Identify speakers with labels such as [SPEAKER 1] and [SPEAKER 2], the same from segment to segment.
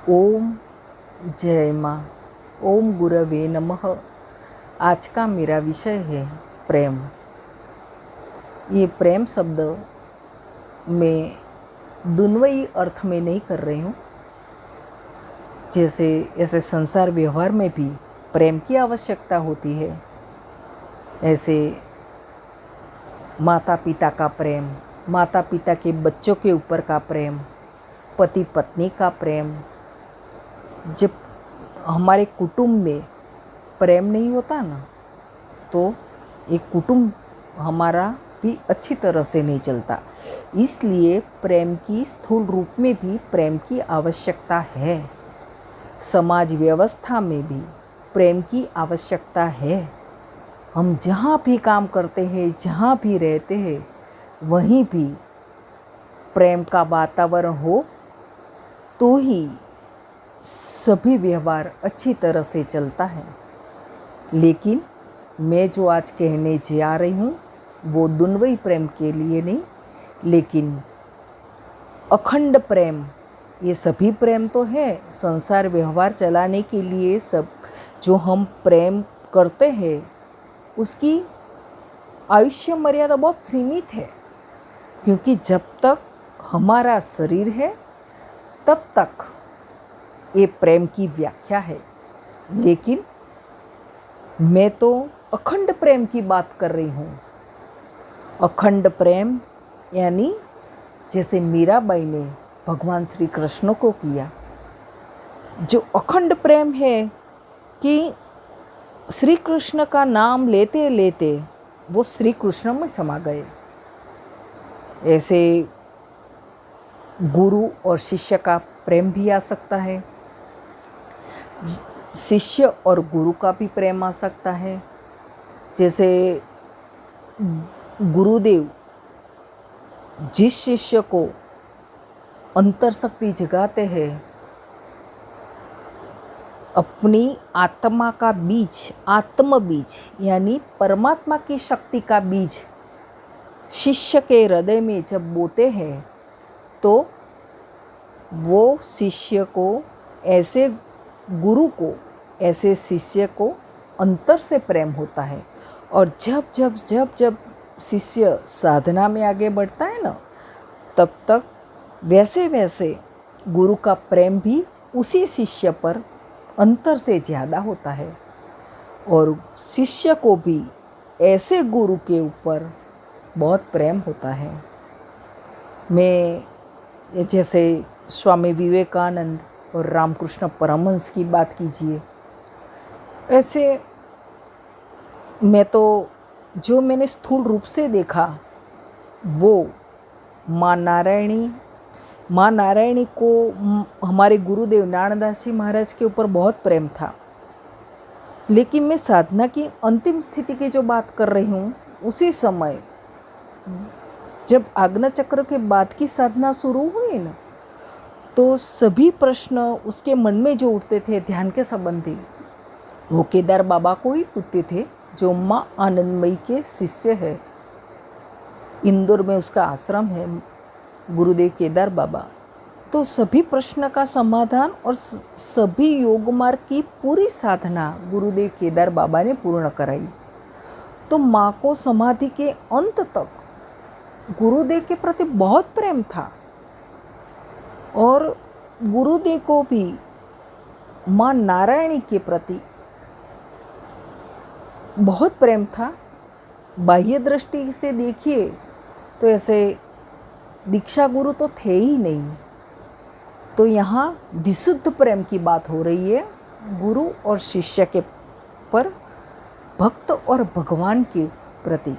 [SPEAKER 1] ओम जय माँ। ओम गुरवे नमः। आज का मेरा विषय है प्रेम। ये प्रेम शब्द मैं दुन्वई अर्थ में नहीं कर रही हूँ। जैसे ऐसे संसार व्यवहार में भी प्रेम की आवश्यकता होती है, ऐसे माता पिता का प्रेम, माता पिता के बच्चों के ऊपर का प्रेम, पति पत्नी का प्रेम, जब हमारे कुटुंब में प्रेम नहीं होता ना, तो एक कुटुंब हमारा भी अच्छी तरह से नहीं चलता। इसलिए प्रेम की स्थूल रूप में भी प्रेम की आवश्यकता है। समाज व्यवस्था में भी प्रेम की आवश्यकता है। हम जहाँ भी काम करते हैं, जहाँ भी रहते हैं, वहीं भी प्रेम का वातावरण हो तो ही सभी व्यवहार अच्छी तरह से चलता है। लेकिन मैं जो आज कहने जा रही हूँ वो दुन्वई प्रेम के लिए नहीं, लेकिन अखंड प्रेम। ये सभी प्रेम तो है, संसार व्यवहार चलाने के लिए सब जो हम प्रेम करते हैं उसकी आयुष्य मर्यादा बहुत सीमित है, क्योंकि जब तक हमारा शरीर है तब तक ये प्रेम की व्याख्या है। लेकिन मैं तो अखंड प्रेम की बात कर रही हूँ। अखंड प्रेम यानी जैसे मीराबाई ने भगवान श्री कृष्ण को किया, जो अखंड प्रेम है कि श्री कृष्ण का नाम लेते लेते वो श्री कृष्ण में समा गए। ऐसे गुरु और शिष्य का प्रेम भी आ सकता है, शिष्य और गुरु का भी प्रेम आ सकता है। जैसे गुरुदेव जिस शिष्य को अंतर शक्ति जगाते हैं, अपनी आत्मा का बीज, आत्म बीज यानी परमात्मा की शक्ति का बीज शिष्य के हृदय में जब बोते हैं, तो वो शिष्य को, ऐसे गुरु को, ऐसे शिष्य को अंतर से प्रेम होता है। और जब जब जब जब शिष्य साधना में आगे बढ़ता है ना, तब तक वैसे वैसे गुरु का प्रेम भी उसी शिष्य पर अंतर से ज़्यादा होता है, और शिष्य को भी ऐसे गुरु के ऊपर बहुत प्रेम होता है। मैं जैसे स्वामी विवेकानंद और रामकृष्ण परमहंस की बात कीजिए, ऐसे मैं तो जो मैंने स्थूल रूप से देखा वो माँ नारायणी को हमारे गुरुदेव नारायणदास जी महाराज के ऊपर बहुत प्रेम था। लेकिन मैं साधना की अंतिम स्थिति की जो बात कर रही हूँ, उसी समय जब आज्ञा चक्र के बाद की साधना शुरू हुई ना, तो सभी प्रश्न उसके मन में जो उठते थे ध्यान के संबंधी, वो केदार बाबा को ही पूछते थे, जो माँ आनंदमयी के शिष्य है। इंदौर में उसका आश्रम है, गुरुदेव केदार बाबा। तो सभी प्रश्न का समाधान और सभी योग मार्ग की पूरी साधना गुरुदेव केदार बाबा ने पूर्ण कराई। तो माँ को समाधि के अंत तक गुरुदेव के प्रति बहुत प्रेम था, और गुरुदेव को भी माँ नारायणी के प्रति बहुत प्रेम था। बाह्य दृष्टि से देखिए तो ऐसे दीक्षा गुरु तो थे ही नहीं। तो यहाँ विशुद्ध प्रेम की बात हो रही है, गुरु और शिष्य के पर, भक्त और भगवान के प्रति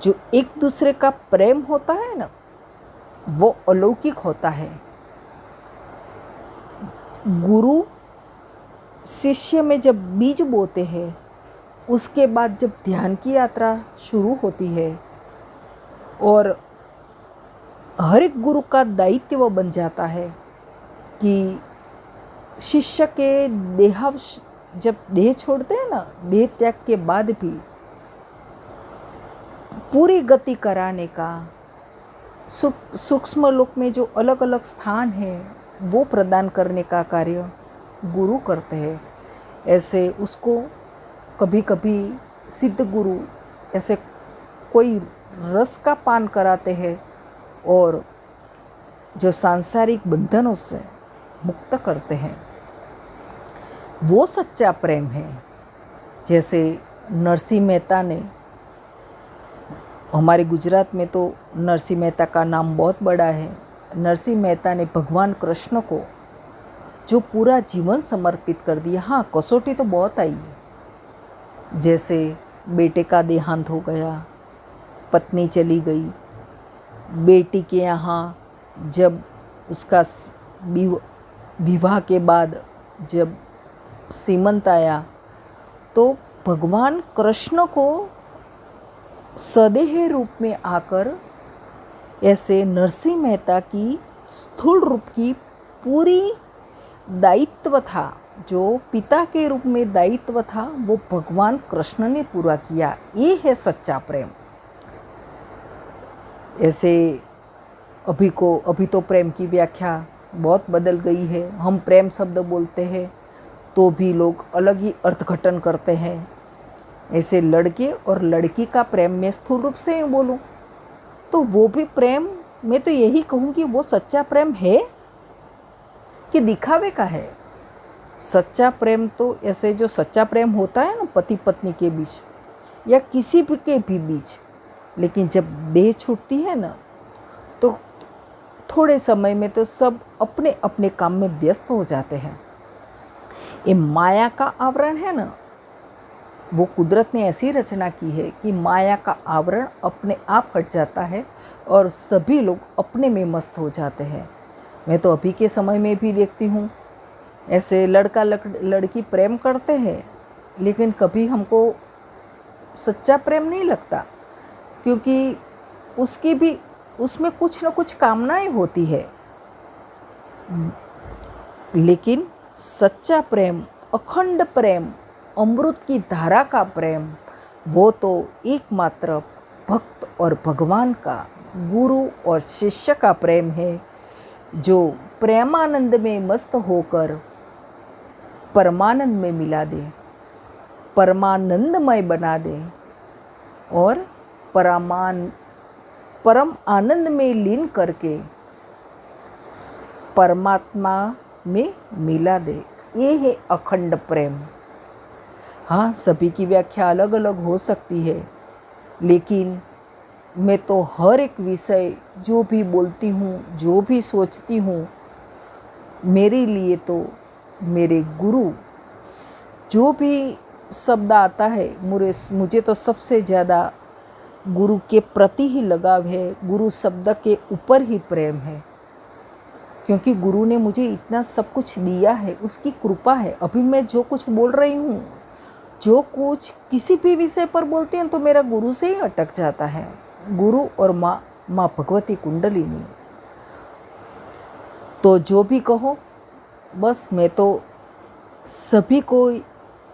[SPEAKER 1] जो एक दूसरे का प्रेम होता है ना, वो अलौकिक होता है। गुरु शिष्य में जब बीज बोते हैं, उसके बाद जब ध्यान की यात्रा शुरू होती है, और हर एक गुरु का दायित्व बन जाता है कि शिष्य के जब देह छोड़ते हैं ना, देह त्याग के बाद भी पूरी गति कराने का, सूक्ष्म लोक में जो अलग अलग स्थान है वो प्रदान करने का कार्य गुरु करते हैं। ऐसे उसको कभी कभी सिद्ध गुरु ऐसे कोई रस का पान कराते हैं और जो सांसारिक बंधनों से मुक्त करते हैं, वो सच्चा प्रेम है। जैसे नरसिंह मेहता ने, हमारे गुजरात में तो नरसिंह मेहता का नाम बहुत बड़ा है, नरसिंह मेहता ने भगवान कृष्ण को जो पूरा जीवन समर्पित कर दिया। हाँ, कसौटी तो बहुत आई, जैसे बेटे का देहांत हो गया, पत्नी चली गई, बेटी के यहाँ जब उसका विवाह के बाद जब सीमंत आया तो भगवान कृष्ण को सदेह रूप में आकर ऐसे नरसिंह मेहता की स्थूल रूप की पूरी दायित्व था, जो पिता के रूप में दायित्व था, वो भगवान कृष्ण ने पूरा किया। ये है सच्चा प्रेम। ऐसे अभी तो प्रेम की व्याख्या बहुत बदल गई है। हम प्रेम शब्द बोलते हैं तो भी लोग अलग ही अर्थघटन करते हैं। ऐसे लड़के और लड़की का प्रेम में स्थूल रूप से बोलूं तो वो भी प्रेम, मैं तो यही कहूँ कि वो सच्चा प्रेम है कि दिखावे का है। सच्चा प्रेम तो ऐसे जो सच्चा प्रेम होता है ना पति पत्नी के बीच या किसी भी के भी बीच, लेकिन जब देह छूटती है ना तो थोड़े समय में तो सब अपने अपने काम में व्यस्त हो जाते हैं। ये माया का आवरण है ना, वो कुदरत ने ऐसी रचना की है कि माया का आवरण अपने आप हट जाता है और सभी लोग अपने में मस्त हो जाते हैं। मैं तो अभी के समय में भी देखती हूँ, ऐसे लड़का लड़की प्रेम करते हैं, लेकिन कभी हमको सच्चा प्रेम नहीं लगता, क्योंकि उसकी भी उसमें कुछ न कुछ कामनाएं होती है। लेकिन सच्चा प्रेम, अखंड प्रेम, अमृत की धारा का प्रेम, वो तो एकमात्र भक्त और भगवान का, गुरु और शिष्य का प्रेम है, जो प्रेमानंद में मस्त होकर परमानंद में मिला दे, परमानंदमय बना दे और परम आनंद में लीन करके परमात्मा में मिला दे। ये है अखंड प्रेम। हाँ, सभी की व्याख्या अलग अलग हो सकती है, लेकिन मैं तो हर एक विषय जो भी बोलती हूँ, जो भी सोचती हूँ, मेरे लिए तो मेरे गुरु, जो भी शब्द आता है, मुझे तो सबसे ज़्यादा गुरु के प्रति ही लगाव है, गुरु शब्द के ऊपर ही प्रेम है, क्योंकि गुरु ने मुझे इतना सब कुछ दिया है, उसकी कृपा है। अभी मैं जो कुछ बोल रही हूँ, जो कुछ किसी भी विषय पर बोलते हैं तो मेरा गुरु से ही अटक जाता है। गुरु और माँ भगवती कुंडलिनी। तो जो भी कहो, बस मैं तो सभी को,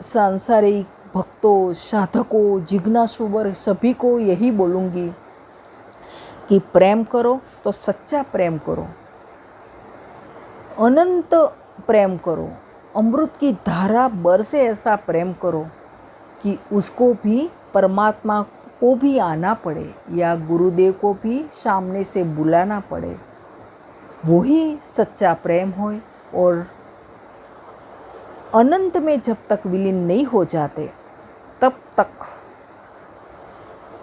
[SPEAKER 1] सांसारिक भक्तों, साधकों, जिज्ञासु वर्ग, सभी को यही बोलूँगी कि प्रेम करो तो सच्चा प्रेम करो, अनंत प्रेम करो, अमृत की धारा बरसे ऐसा प्रेम करो कि उसको भी, परमात्मा को भी आना पड़े या गुरुदेव को भी सामने से बुलाना पड़े। वही सच्चा प्रेम हो। और अनंत में जब तक विलीन नहीं हो जाते तब तक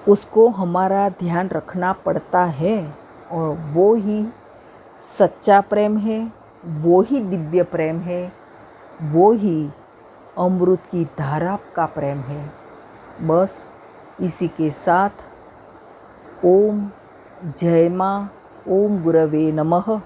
[SPEAKER 1] उसको हमारा ध्यान रखना पड़ता है, और वो ही सच्चा प्रेम है, वो ही दिव्य प्रेम है, वो ही अमृत की धारा का प्रेम है। बस इसी के साथ ओम जय माँ, ओम गुरवे नमः।